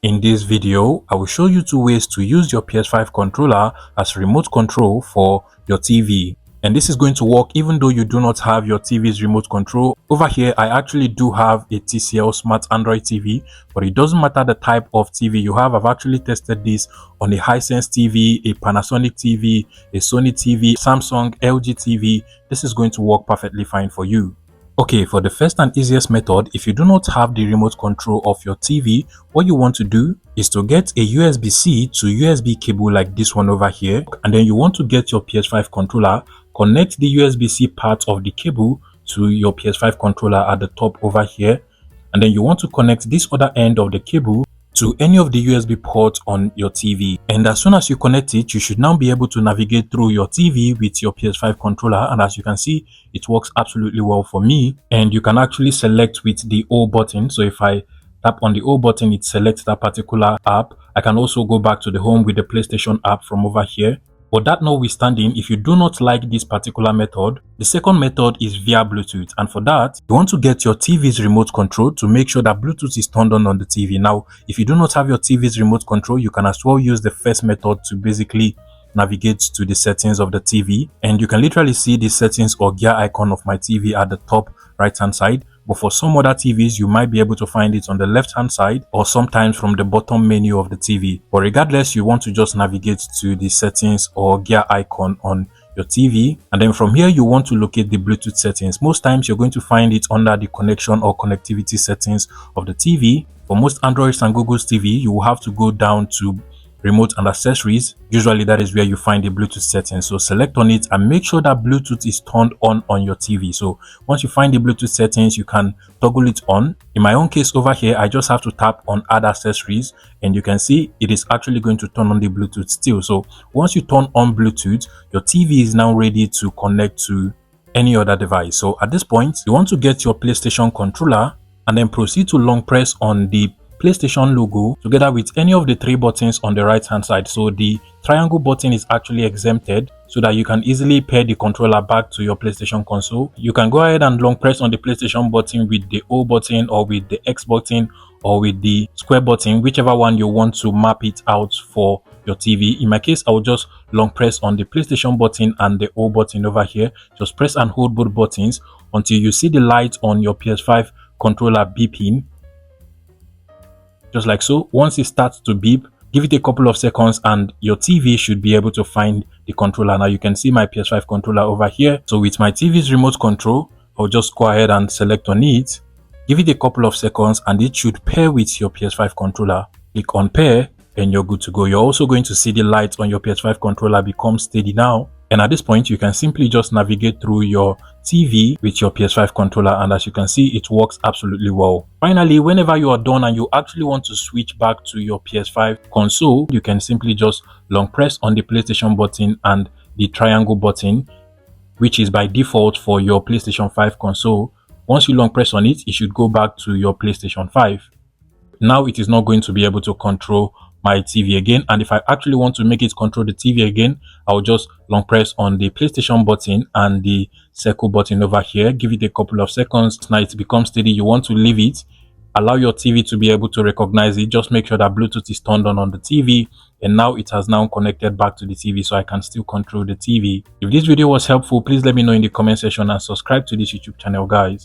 In this video, I will show you two ways to use your PS5 controller as remote control for your TV. And this is going to work even though you do not have your TV's remote control. Over here, I actually do have a TCL Smart Android TV, but it doesn't matter the type of TV you have. I've actually tested this on a Hisense TV, a Panasonic TV, a Sony TV, Samsung, LG TV. This is going to work perfectly fine for you. Okay, for the first and easiest method, if you do not have the remote control of your TV, what you want to do is to get a USB-C to USB cable like this one over here, and then you want to get your PS5 controller, connect the USB-C part of the cable to your PS5 controller at the top over here, and then you want to connect this other end of the cable to any of the USB ports on your TV. And as soon as you connect it, you should now be able to navigate through your TV with your PS5 controller. And as you can see, it works absolutely well for me. And you can actually select with the O button. So if I tap on the O button, it selects that particular app. I can also go back to the home with the PlayStation app from over here. But that notwithstanding, if you do not like this particular method, the second method is via Bluetooth. And for that, you want to get your TV's remote control to make sure that Bluetooth is turned on the TV. Now, if you do not have your TV's remote control, you can as well use the first method to basically navigate to the settings of the TV. And you can literally see the settings or gear icon of my TV at the top right hand side. But for some other TVs, you might be able to find it on the left hand side or sometimes from the bottom menu of the TV. But regardless, you want to just navigate to the settings or gear icon on your TV. And then from here, you want to locate the Bluetooth settings. Most times you're going to find it under the connection or connectivity settings of the TV. For most Androids and Google's TV, you will have to go down to remote and accessories. Usually that is where you find the Bluetooth settings. So select on it and make sure that Bluetooth is turned on your TV. So once you find the Bluetooth settings, you can toggle it on. In my own case over here, I just have to tap on add accessories and you can see it is actually going to turn on the Bluetooth still. So once you turn on Bluetooth, your TV is now ready to connect to any other device. So at this point, you want to get your PlayStation controller and then proceed to long press on the PlayStation logo together with any of the three buttons on the right hand side. So the triangle button is actually exempted so that you can easily pair the controller back to your PlayStation console. You can go ahead and long press on the PlayStation button with the O button or with the X button or with the square button, whichever one you want to map it out for your TV. In my case, I will just long press on the PlayStation button and the O button over here. Just press and hold both buttons until you see the light on your PS5 controller beeping. Just like so. Once it starts to beep, give it a couple of seconds and your TV should be able to find the controller. Now you can see my PS5 controller over here. So with my TV's remote control, I'll just go ahead and select on it. Give it a couple of seconds and it should pair with your PS5 controller. Click on pair and you're good to go. You're also going to see the light on your PS5 controller become steady now. And at this point, you can simply just navigate through your TV with your PS5 controller. And as you can see, it works absolutely well. Finally, whenever you are done and you actually want to switch back to your PS5 console, you can simply just long press on the PlayStation button and the triangle button, which is by default for your PlayStation 5 console. Once you long press on it, it should go back to your PlayStation 5. Now it is not going to be able to control my TV again, and if I actually want to make it control the TV again, I'll just long press on the PlayStation button and the circle button over here. Give it a couple of seconds. Now it becomes steady. You want to leave it, allow your TV to be able to recognize it. Just make sure that Bluetooth is turned on the TV, and now it has now connected back to the TV, so I can still control the TV. If this video was helpful, please let me know in the comment section and subscribe to this YouTube channel, guys.